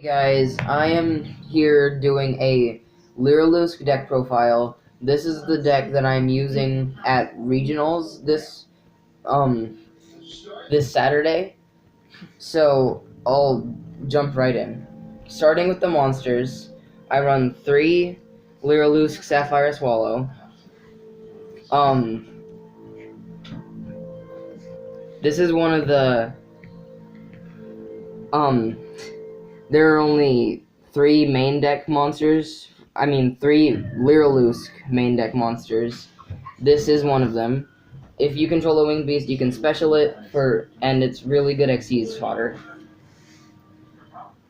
Guys, I am here doing a Lyrilusc deck profile. This is the deck that I'm using at regionals this Saturday. So I'll jump right in. Starting with the monsters, I run 3 Lyrilusc Sapphire Swallow. This is one of the there are only 3 main deck monsters. 3 Lyrilusc main deck monsters. This is one of them. If you control a winged beast, you can special it and it's really good Xyz fodder.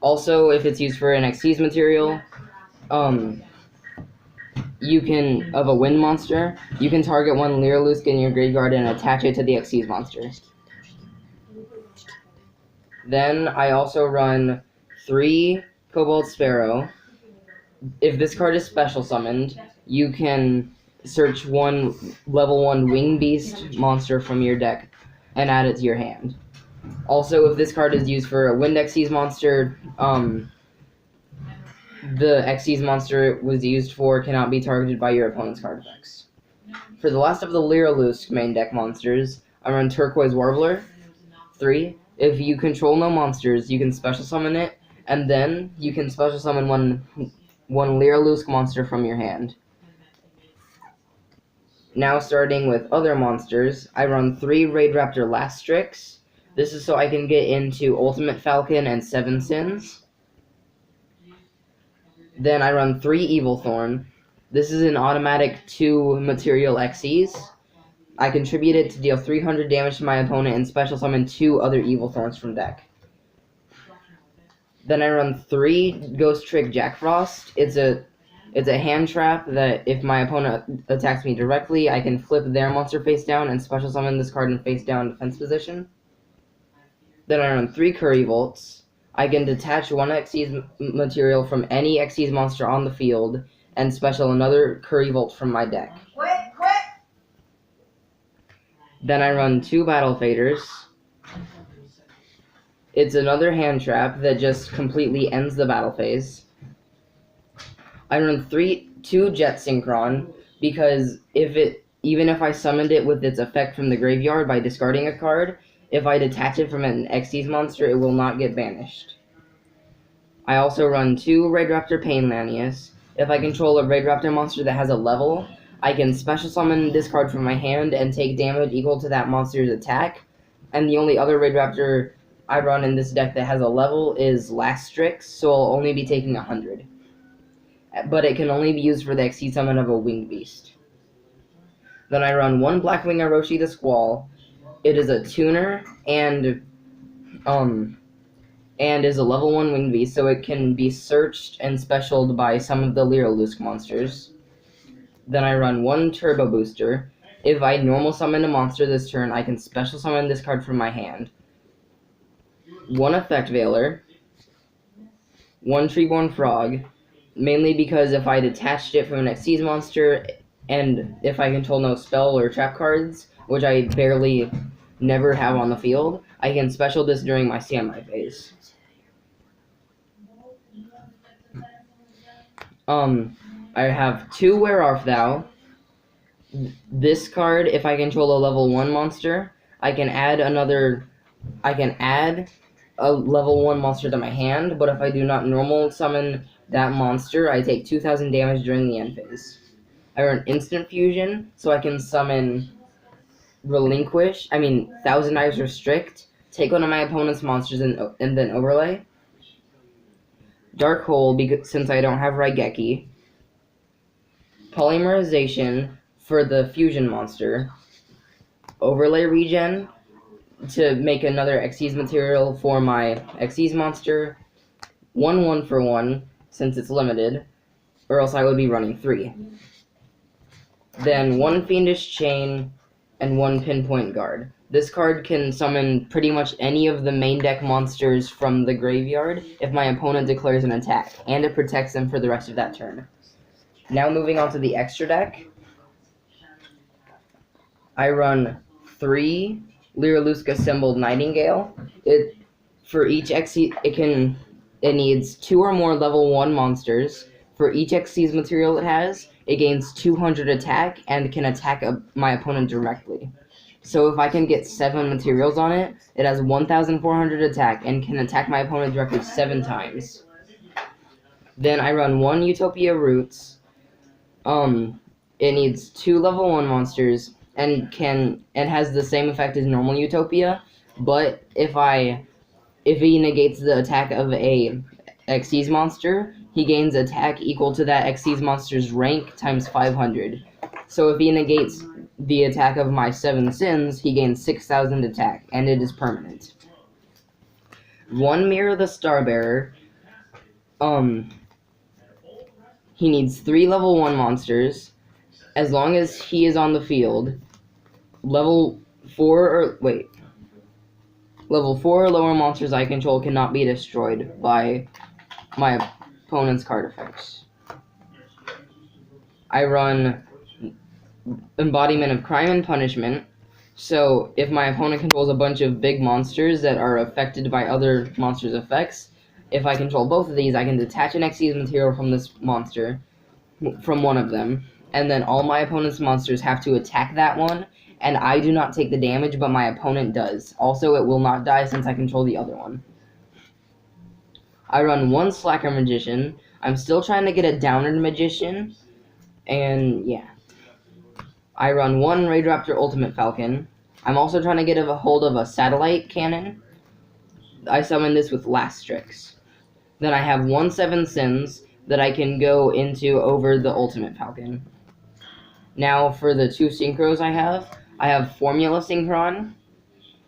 Also, if it's used for an Xyz material, you can, of a wind monster, you can target one Lyrilusc in your graveyard and attach it to the Xyz monster. Then I also run 3 Cobalt Sparrow. If this card is special summoned, you can search one level 1 Wing Beast monster from your deck and add it to your hand. Also, if this card is used for a Wind Xyz monster, the Xyz monster it was used for cannot be targeted by your opponent's card effects. For the last of the Lyrilusc main deck monsters, I run Turquoise Warbler, 3. If you control no monsters, you can special summon it, and then you can special summon one Lyrilusc monster from your hand. Now starting with other monsters, I run 3 Raid Raptor Lastrix. This is so I can get into Ultimate Falcon and 7 Sins. Then I run 3 Evil Thorn. This is an automatic 2 material Xyz. I contribute it to deal 300 damage to my opponent and special summon 2 other Evil Thorns from deck. Then I run 3 Ghost Trick Jack Frost. It's a hand trap that if my opponent attacks me directly, I can flip their monster face down and special summon this card in face down defense position. Then I run 3 Curry Volts. I can detach one Xyz material from any Xyz monster on the field and special another Curry Volt from my deck. Quit! Then I run 2 Battle Faders. It's another hand trap that just completely ends the battle phase. I run 2 Jet Synchron because even if I summoned it with its effect from the graveyard by discarding a card, if I detach it from an Xyz monster, it will not get banished. I also run 2 Raid Raptor Painlanius. If I control a Raid Raptor monster that has a level, I can special summon this card from my hand and take damage equal to that monster's attack. And the only other Raid Raptor I run in this deck that has a level is Lastrix, so I'll only be taking 100. But it can only be used for the Xyz summon of a Winged Beast. Then I run 1 Blackwing Orochi the Squall. It is a tuner and is a level 1 Winged Beast, so it can be searched and specialed by some of the Lyrilusc monsters. Then I run 1 Turbo Booster. If I normal summon a monster this turn, I can special summon this card from my hand. 1 Effect Veiler. 1 Treeborn Frog. Mainly because if I detached it from an Xyz monster, and if I control no spell or trap cards, which I never have on the field, I can special this during my standby phase. I have 2 Where Art Thou. This card, if I control a level 1 monster, I can add a level 1 monster to my hand, but if I do not normal summon that monster, I take 2,000 damage during the end phase. I run Instant Fusion, so I can summon Thousand Eyes Restrict, take one of my opponent's monsters and then overlay. Dark Hole, since I don't have Raigeki. Polymerization for the Fusion monster. Overlay Regen to make another Xyz material for my Xyz monster. 1 for 1, since it's limited, or else I would be running 3. Then 1 Fiendish Chain and 1 Pinpoint Guard. This card can summon pretty much any of the main deck monsters from the graveyard if my opponent declares an attack, and it protects them for the rest of that turn. Now moving on to the extra deck, I run 3 Lyrilusc Assembled Nightingale. For each Xyz, It needs 2 or more level 1 monsters. For each Xyz material it has, it gains 200 attack and can attack my opponent directly. So if I can get 7 materials on it, it has 1,400 attack and can attack my opponent directly 7 times. Then I run 1 Utopia Roots. It needs 2 level 1 monsters and has the same effect as normal Utopia, but if he negates the attack of a Xyz monster, he gains attack equal to that Xyz monster's rank times 500. So if he negates the attack of my 7 sins, he gains 6,000 attack, and it is permanent. 1 Mirror the Starbearer. He needs 3 level 1 monsters. As long as he is on the field, level 4 or lower monsters I control cannot be destroyed by my opponent's card effects. I run Embodiment of Crime and Punishment, so if my opponent controls a bunch of big monsters that are affected by other monsters' effects, if I control both of these, I can detach an Xyz material from this monster, from one of them, and then all my opponent's monsters have to attack that one, and I do not take the damage, but my opponent does. Also, it will not die since I control the other one. I run 1 Slacker Magician. I'm still trying to get a Downward Magician, and yeah. I run 1 Raidraptor Ultimate Falcon. I'm also trying to get a hold of a Satellite Cannon. I summon this with Lastrix. Then I have 1 7 Sins that I can go into over the Ultimate Falcon. Now for the 2 Synchros I have Formula Synchron,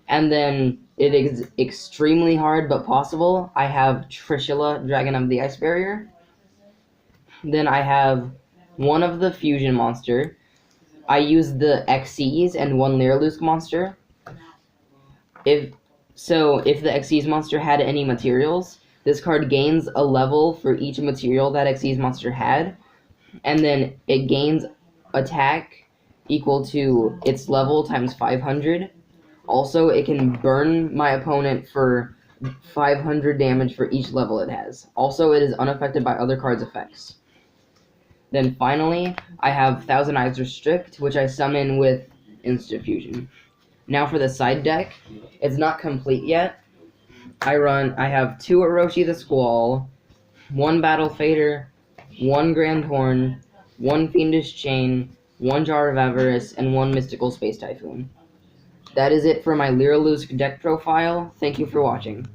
and then it is extremely hard but possible. I have Trishula, Dragon of the Ice Barrier. Then I have 1 of the Fusion Monster. I use the Xyz and 1 Lyrilusc monster. If the Xyz monster had any materials, this card gains a level for each material that Xyz monster had, and then it gains attack equal to its level times 500. Also, it can burn my opponent for 500 damage for each level it has. Also, it is unaffected by other cards' effects. Then finally, I have Thousand Eyes Restrict, which I summon with Insta-Fusion. Now for the side deck, it's not complete yet. I have 2 Orochi the Squall, 1 Battle Fader, 1 Grand Horn, 1 Fiendish Chain, 1 Jar of Avarice, and 1 Mystical Space Typhoon. That is it for my Lyrilusc deck profile. Thank you for watching.